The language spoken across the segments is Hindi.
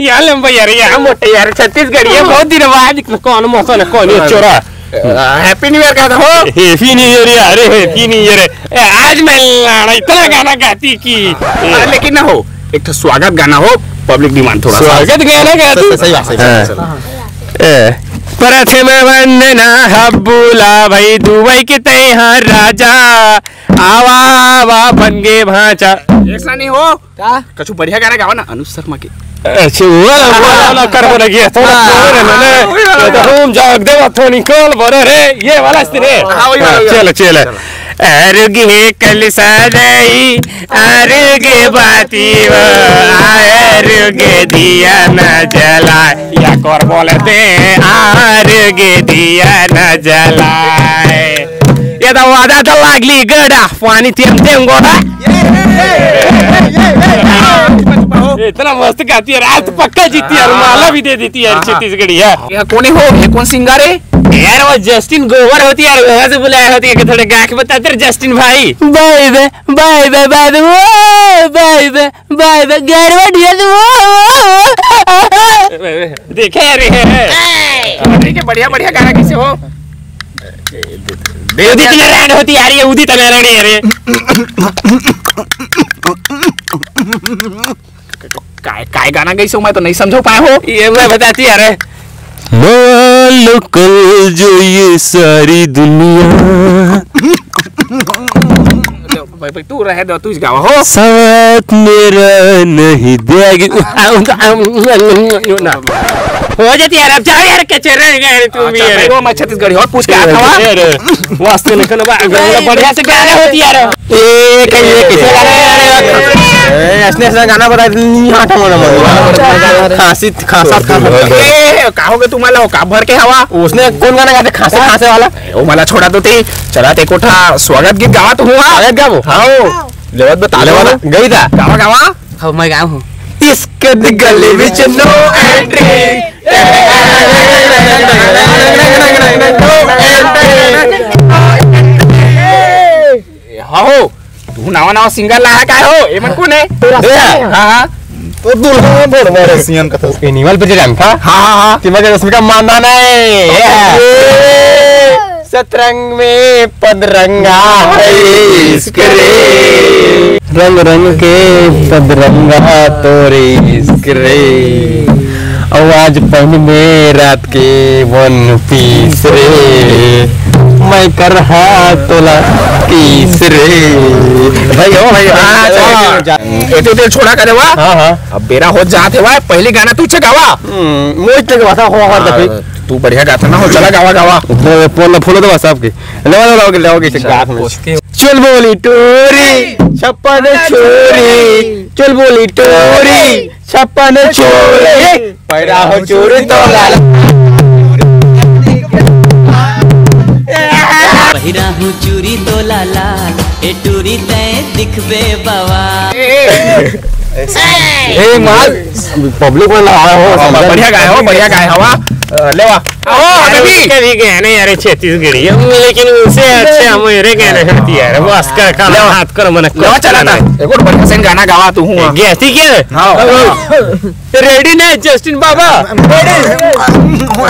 यार भैया यार मोटे यार छत्तीसगढ़ ये बहुत दिन बाद कौन मौसम है कौन ये चोरा हैप्पी न्यू ईयर कहता हो हैप्पी न्यू ईयर यार हैप्पी न्यू ईयर आज मैं इतना गाना गाती की लेकिन ना हो एक तो स्वागत गाना हो पब्लिक डिमांड थोड़ा स्वागत गाना गाती सही बात परथे में वंदना हब्बुला भाई दुबई के तैयार राजा आवा आवा बन गए भांचा ऐसा नहीं हो क्या कछु बढ़िया गाना गाओ ना अनुज शर्मा के अच्छा वाला कर बोला गया थोड़ा मैंने तो हम जाग देवा थोड़ी कॉल बोले रे ये वाला इसने चलो चलो अरगे कल सदाई अरगे बाती अरगे दिया न जला या कर बोले दे अरगे दिया न जलाए ये तो वादा तो लागली गड़ा पानी तेम तेम गोड़ा इतना मस्त गाती है रात पक्का जीती है माला भी दे देती है छत्तीसगढ़ी है ये कौन हो ये कौन सिंगर है यार वो जस्टिन गोवर होती है यार वहां से बुलाया होती है कि थोड़े गा के बता तेरे जस्टिन भाई bye bye bye bye bye bye bye bye bye गरवा दिया तू देखे यार ये ठीक है बढ़िया बढ़िया गाना कैसे हो उदित नारायण होती यार ये उदित नारायण यार काय गाना कैसे हो मैं तो नहीं समझ पाया हो ये मैं बताती यार मालो कल जो ये सारी दुनिया भाई तू रहे दो तू इस गावा हो साथ मेरा नहीं देगी हो जाती यार अब जाओ यार कैसे रहेगा यार तू भी यार वो मैं छत्तीसगढ़ी और पूछ के आता हूं यार वास्तव में कनो बढ़िया से गाना होती यार ए कैसे गाना ऐसे गाना बता हां ठमोना खांसी खासा कहोगे तू मला का भर के हवा उसने कौन गाना गाते खांसे खांसे वाला ओ मला छोड़ा तो ती चला ते कोठा स्वागत गीत गावा तू हुआ स्वागत गाओ हां जरूरत बता ले वाला गई था गावा गावा हां मैं गाऊं हूं इसके गले विच नो एंट्री हो तू नवा नवा सिंगर लाया काय हो ए मन कोण आहे हां तो दुल्हा बोल मेरे सीएम का तो एनिमल पे जम था हां कि मगर उसमें का मानना नहीं सतरंग में पदरंगा है इश्क रे रंग रंग के पदरंगा तोरे इश्क रे आवाज पहन में रात के वन पीस रे मैं कर रहा तोला किस रे भाई हो भाई एते दिल छोड़ा करे वा हां अब बेरा हो जाते वा पहले गाना तू गावा मोज तक वाता हो हर दफे तू बढ़िया गाता ना हो चला गावा गावा फोन फॉलो दो सब के ले गात में चल बोली टोरी छप्पन छोरी चल बोली टोरी छप्पन छोरी पैरा हो चोरी तो लाल पहिरा हूँ चूरी तो लाला ए टूरी तय दिखबे बाबा ए माल पब्लिक में लगाया हो बढ़िया गाया हवा लेवा आओ अभी कभी गए नहीं यार छत्तीसगढ़ी लेकिन उससे अच्छे हमारे गाने होती यार बस का काम हाथ कर मन लेवा चला था एक और बढ़िया से गाना गावा तू हुआ गैसी क्या हां रेडी नहीं जस्टिन बाबा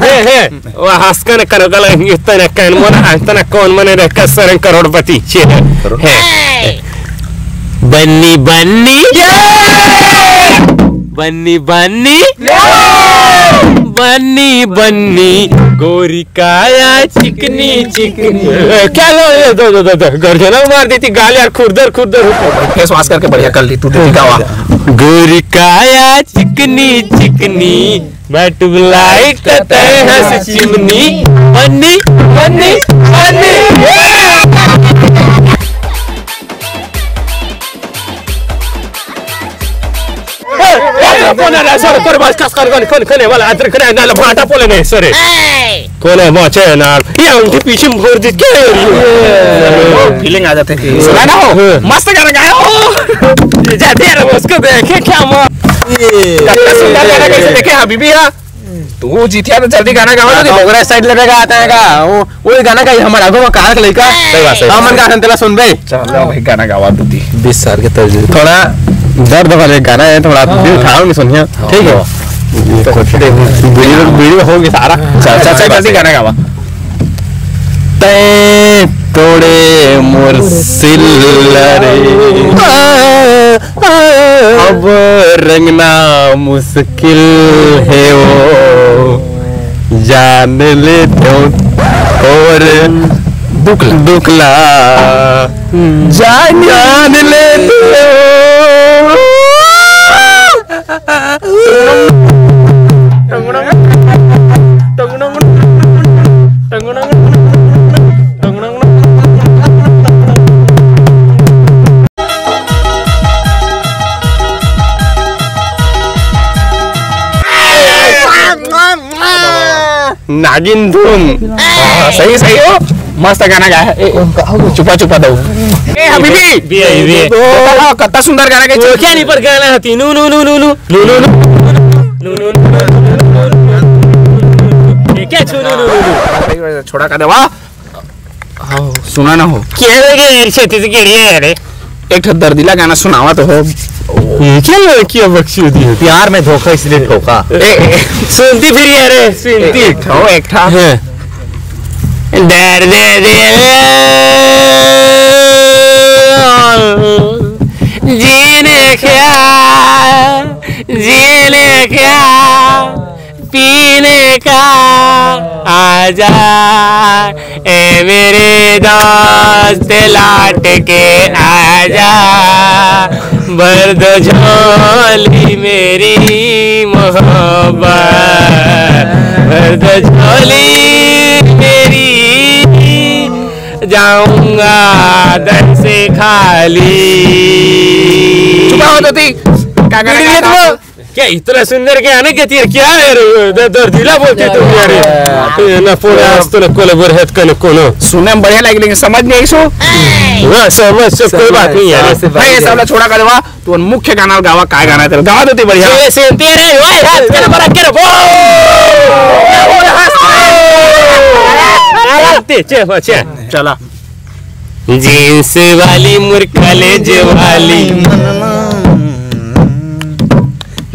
हे वो हंसकर करगल इतना कान मन इतना कौन मन रे कसर करोड़पति छे है बन्नी बन्नी बन्नी बन्नी बन्नी बन्नी गोरी काया चिकनी चिकनी क्या लो दो गर्जना मार देती गाल यार खुरदर खुरदर फेस वॉश करके बढ़िया कर ली तू देती गावा गोरी काया चिकनी चिकनी बट लाइट तय हंस चिमनी बन्नी बन्नी बन्नी Sare mas kas kan kan wala adre kan na la bata pole ne sare. Kone moche na ये उनके पीछे भोर जीत के फीलिंग आ जाते हैं। सुना ना हो मस्त गाना गाया हो जाते हैं उसको देखे क्या मां कितना सुंदर गाना कैसे देखे हबीबी हा तू जीतिया तो जल्दी गाना गाओ ना ओकरा साइड लगा आता है का वो गाना गाई हमारा आगो में कार लइका सही बात है हमन का हंतला सुन बे चलो भाई गाना गावा तू 20 साल के तर्ज थोड़ा दर्द वाले गाना है थोड़ा दिल खाओ में सुनिए ठीक है वीडियो होगी सारा चल जल्दी गाना गावा ते तोड़े मुरसिल रे अब रंगना मुश्किल है वो जान ले तो और दुखला जान ले नागिन धुन सही सही हो मस्त गाना गाया चुपा चुपा दो ए हबीबी कितना सुंदर गाना गाया क्या नहीं पर गाना हती नु नु नु नु नु नु नु नु नु क्या नु नु छोड़ा का देवा सुना ना हो क्या लगे छेती से केड़िए अरे एक दर्दिला गाना सुनावा तो हो क्या लड़की बख्शी होती है प्यार में धोखा इसलिए धोखा सुनती फिर अरे सुनती एक था दर्द दिल जीने क्या पीने का आजा ए मेरे दोस्त लौट के आजा भर दो झोली मेरी मोहब्बत भर दो झोली मेरी जाऊंगा दर से खाली चुप हो तो थी क्या इतना सुंदर क्या आने के तीर क्या है दर्दिला बोलते तुम यार ना पूरा तो ना कोले बरहत का ना कोनो सुनने में बढ़िया लगी लेकिन समझ नहीं सो ना समझ सब कोई बात नहीं यार भाई ये सब छोड़ा कर देवा तू मुख्य गाना गावा काय गाना है तेरा गावा देती बढ़िया से तेरे ओए हाथ कर बड़ा कर वो चला जींस वाली मुरकलेज वाली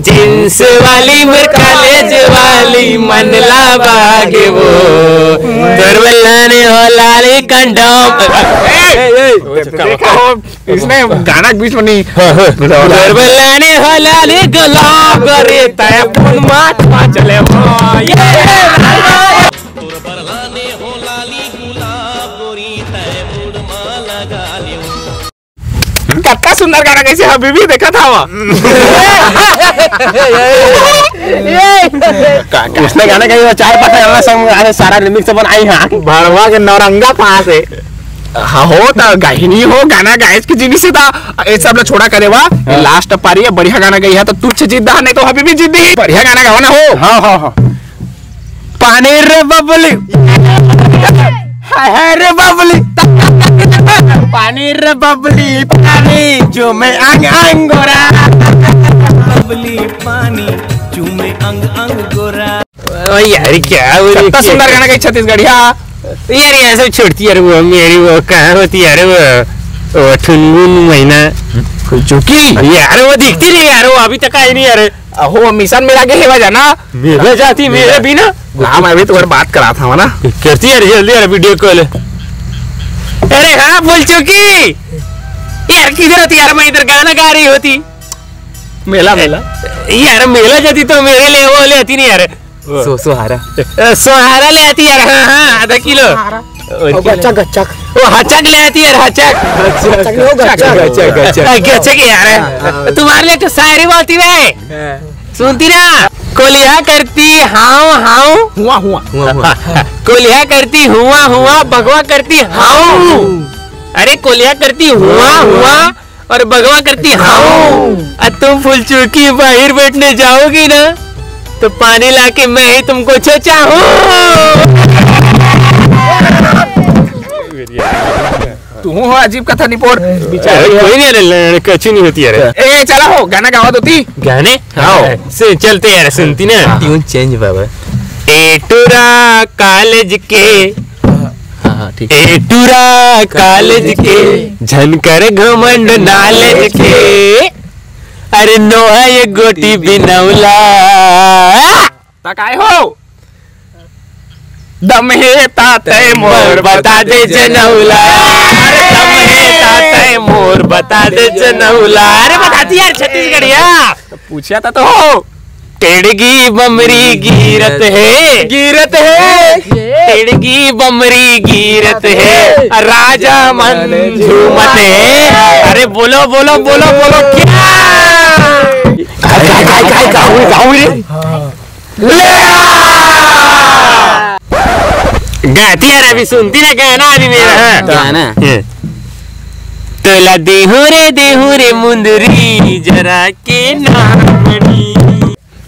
जींस वाली मुरकलेज वाली मनला बागे वो दरवलाने हो लाली कंडम इसने गाना बीच में नहीं दरवलाने हो लाली गुलाब करे तय पुन मात चले वो कितना सुंदर गाना कैसे हबीबी देखा था वो उसने गाना कहीं 4-5 गाना संग सारा रिमिक्स बनाई है भड़वा के नौरंगा पास है हाँ हो तो गाहिनी हो गाना गायस की जीनी से था ये सब लोग छोड़ा करे वा लास्ट पारी है बढ़िया गाना गई है तो तुझ जीतदा नहीं तो हबीबी जीत दी बढ़िया गाना गाओ ना हो हाँ हाँ हाँ पानी रे बबली हाय रे बबली पानी रे बबली पानी जो मैं अंग अंग गोरा बबली पानी चूमे अंग अंग गोरा यार क्या कितना सुंदर गाना गई छत्तीसगढ़ी हाँ यार ये सब छोड़ती यार वो मेरी वो कहाँ होती यार वो ठुनगुन महीना चुकी यार वो दिखती नहीं यार वो अभी तक आई नहीं यार हो मिशन मेरा के हेवा जाना मेरे जाती मेरे भी ना हाँ मैं भी तुम्हारी बात करा था ना करती यार जल्दी यार वीडियो कॉल अरे हाँ बोल चुकी यार किधर होती यार मैं इधर गाना गा रही होती मेला मेला यार मेला जाती तो मेरे लिए वो ले आती नहीं यार सोहारा ले आती यार हाँ हाँ आधा किलो गच्चक गच्चक वो हचक ले आती यार हचक गच्चक यार तुम्हारे लिए तो शायरी बोलती है सुनती ना कोलिया करती हाउ हाउ हुआ हुआ कोलिया करती हुआ हुआ भगवा करती हाउ अरे कोलिया करती हुआ हुआ और भगवा करती हाउ तुम फुल चुकी बाहर बैठने जाओगी ना तो पानी लाके मैं ही तुमको छोचा हूँ। तू हो अजीब कथा निपोर कोई नहीं कच्ची नहीं होती यार। ए चला हो गाना गावा दोती गाने हाँ से चलते यार सुनती ना ट्यून चेंज बाबा। एटूरा कॉलेज के एटूरा कॉलेज के झनकर घमंड नॉलेज के अरे नोहा ये गोटी बिनौला तकाय हो दम है ताते मोर बता दे जनौला। अरे दम है ताते मोर बता दे जनौला। अरे बताती यार छत्तीसगढ़िया पूछा था तो हो टेड़गी बमरी गिरत है टेड़गी बमरी गिरत है राजा मंझूमत है। अरे बोलो बोलो बोलो बोलो क्या गाती यार अभी सुनती ना गाना अभी मेरा गाना तोला देहू रे मुंदरी जरा के नामनी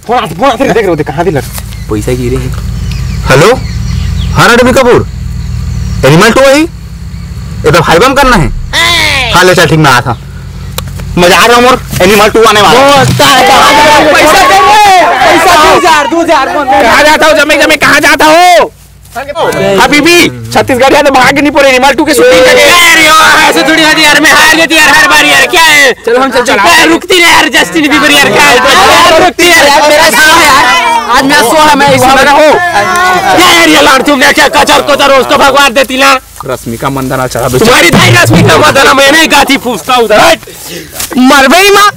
देख रहे कहाँ दिल पैसा गिरे हैं। हेलो हाँ रणबीर कपूर एनिमल 2 है ये तो हाइबम करना है। हाँ ले चल ठीक मैं आया था मजा आ रहा हूँ एनिमल 2 आने वाला। कहाँ जाता हो जमे जमे कहाँ जाता हो हबीबी छत्तीसगढ़ तो भाग नहीं पड़े एनिमल 2 के शूटिंग ऐसे थोड़ी होती यार मैं हार गई थी यार हर बार यार क्या है। चलो हम चल यार रुकती नहीं यार जस्टिन बीबर यार क्या है रुकती है यार मेरा शो है यार आज मेरा शो है मैं इसमें हो क्या यार ये लाड़ तुमने क्या कचर कोचर रोज तो भगवान देती ना रश्मिका मंदाना चढ़ा तुम्हारी भाई रश्मिका मंदाना मैंने गाती पूछता उधर मरबई माँ